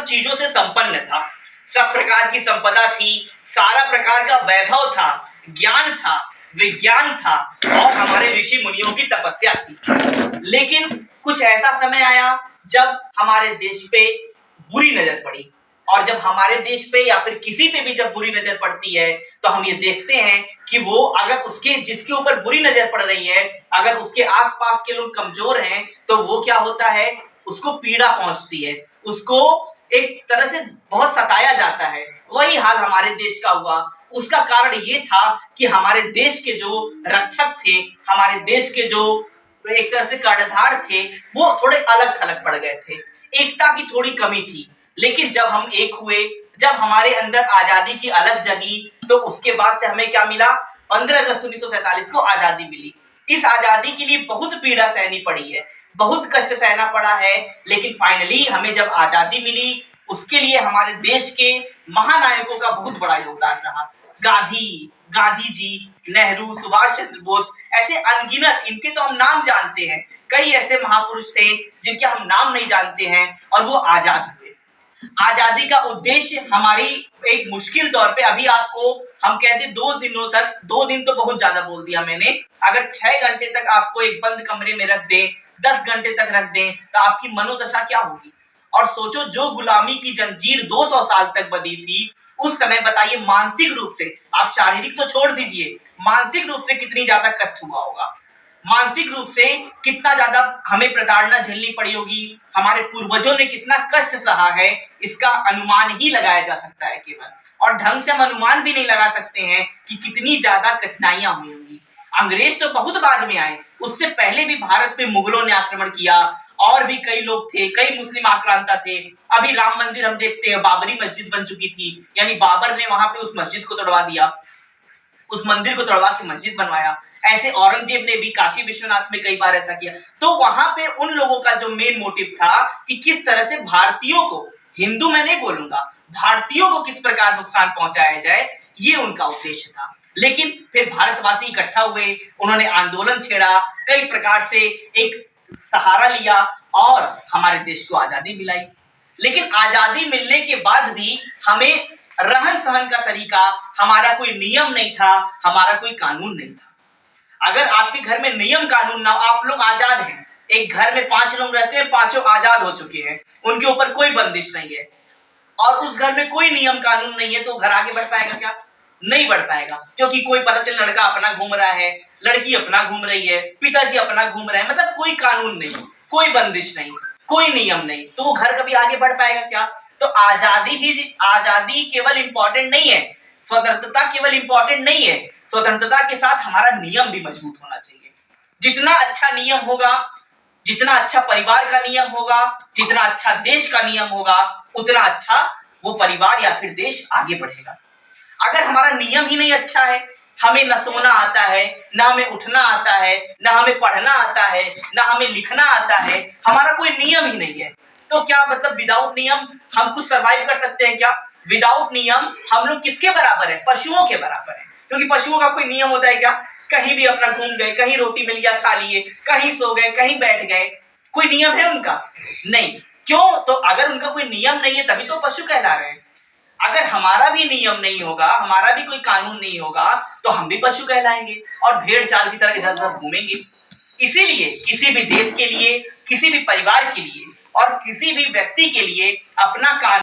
सब चीजों से संपन्न था, सब प्रकार की संपदा थी, सारा प्रकार का वैभव था, ज्ञान था, विज्ञान था और हमारे ऋषि मुनियों की तपस्या थी। लेकिन कुछ ऐसा समय आया जब हमारे देश पे बुरी नजर पड़ी, और जब हमारे देश पे या फिर किसी पे भी जब बुरी नजर पड़ती है तो हम ये देखते हैं कि वो अगर उसके जिसके ऊपर बुरी नजर पड़ रही है, अगर उसके आसपास के लोग कमजोर हैं तो वो क्या होता है, उसको पीड़ा पहुंचती है, उसको एक तरह से बहुत सताया जाता है। वही हाल हमारे देश का हुआ। उसका कारण ये था कि हमारे देश के जो रक्षक थे, हमारे देश के जो एक तरह से कर्णधार थे, वो थोड़े अलग थलग पड़ गए थे, एकता की थोड़ी कमी थी। लेकिन जब हम एक हुए, जब हमारे अंदर आजादी की अलग जगी, तो उसके बाद से हमें क्या मिला, 15 अगस्त 1947 को आजादी मिली। इस आजादी के लिए बहुत पीड़ा सहनी पड़ी है, बहुत कष्ट सहना पड़ा है, लेकिन फाइनली हमें जब आजादी मिली, उसके लिए हमारे देश के महानायकों का बहुत बड़ा योगदान रहा। गांधी जी, नेहरू, सुभाष चंद्र बोस, ऐसे अनगिनत, इनके तो हम नाम जानते हैं, कई ऐसे महापुरुष थे जिनके हम नाम नहीं जानते हैं, और वो आजाद हुए। आजादी का उद्देश्य हमारी एक मुश्किल दौर पे, अभी आपको हम कहते 2 दिनों तक, 2 दिन तो बहुत ज्यादा बोल दिया मैंने, अगर 6 घंटे तक आपको एक बंद कमरे में रख दें, 10 घंटे तक रख दें, तो आपकी मनोदशा क्या होगी। और सोचो, जो गुलामी की जंजीर 200 साल तक बंधी थी, उस समय बताइए मानसिक रूप से, आप शारीरिक तो छोड़ दीजिए, मानसिक रूप से कितनी ज्यादा कष्ट हुआ होगा, मानसिक रूप से कितना ज्यादा हमें प्रताड़ना झेलनी पड़ी होगी, हमारे पूर्वजों ने कितना कष्ट सहा है, इसका अनुमान ही लगाया जा सकता है केवल। और ढंग से हम अनुमान भी नहीं लगा सकते हैं कि कितनी ज्यादा कठिनाइयां हुई होंगी। अंग्रेज तो बहुत बाद में आए, उससे पहले भी भारत पे मुगलों ने आक्रमण किया, और भी कई लोग थे, कई मुस्लिम आक्रांता थे। अभी राम मंदिर हम देखते हैं, बाबरी मस्जिद बन चुकी थी, यानी बाबर ने वहां पे उस मस्जिद को तोड़वा दिया, उस मंदिर को तोड़वा के मस्जिद बनवाया। ऐसे औरंगजेब ने भी काशी विश्वनाथ में कई बार ऐसा किया। तो वहां पे उन लोगों का जो मेन मोटिव था कि किस तरह से भारतीयों को, हिंदू मैं नहीं बोलूंगा, भारतीयों को किस प्रकार नुकसान पहुंचाया जाए, ये उनका उद्देश्य था। लेकिन फिर भारतवासी इकट्ठा हुए, उन्होंने आंदोलन छेड़ा, कई प्रकार से एक सहारा लिया और हमारे देश को आजादी मिलाई। लेकिन आजादी मिलने के बाद भी हमें रहन सहन का तरीका, हमारा कोई नियम नहीं था, हमारा कोई कानून नहीं था। अगर आपके घर में नियम कानून ना, आप लोग आजाद हैं, एक घर में 5 लोग रहते हैं, पांचों आजाद हो चुके हैं, उनके ऊपर कोई बंदिश नहीं है, और उस घर में कोई नियम कानून नहीं है, तो घर आगे बढ़ पाएगा क्या? नहीं बढ़ पाएगा, क्योंकि कोई पता चले लड़का अपना घूम रहा है, लड़की अपना घूम रही है, पिताजी अपना घूम रहे हैं, मतलब कोई कानून नहीं, कोई बंदिश नहीं, कोई नियम नहीं, तो वो घर कभी आगे बढ़ पाएगा क्या? तो आजादी केवल इंपॉर्टेंट नहीं है, स्वतंत्रता केवल इंपॉर्टेंट नहीं है, स्वतंत्रता के साथ हमारा नियम भी मजबूत होना चाहिए। जितना अच्छा नियम होगा, जितना अच्छा परिवार का नियम होगा, जितना अच्छा देश का नियम होगा, उतना अच्छा वो परिवार या फिर देश आगे बढ़ेगा। अगर हमारा नियम ही नहीं अच्छा है, हमें न सोना आता है, न हमें उठना आता है, न हमें पढ़ना आता है, न हमें लिखना आता है, हमारा कोई नियम ही नहीं है, तो क्या मतलब विदाउट नियम हम कुछ सरवाइव कर सकते हैं क्या? विदाउट नियम हम लोग किसके बराबर है? पशुओं के बराबर है। क्योंकि पशुओं का कोई नियम होता है क्या? कहीं भी अपना घूम गए, कहीं रोटी मिल गया खा लिए, कहीं सो गए, कहीं बैठ गए, कोई नियम है उनका? नहीं। क्यों? तो अगर उनका कोई नियम नहीं है तभी तो पशु कहला रहे हैं। अगर हमारा भी नियम नहीं होगा, हमारा भी कोई कानून नहीं होगा, तो हम भी पशु कहलाएंगे और भेड़ चाल की तरह इधर उधर घूमेंगे। इसीलिए किसी भी देश के लिए, किसी भी परिवार के लिए और किसी भी व्यक्ति के लिए अपना कानून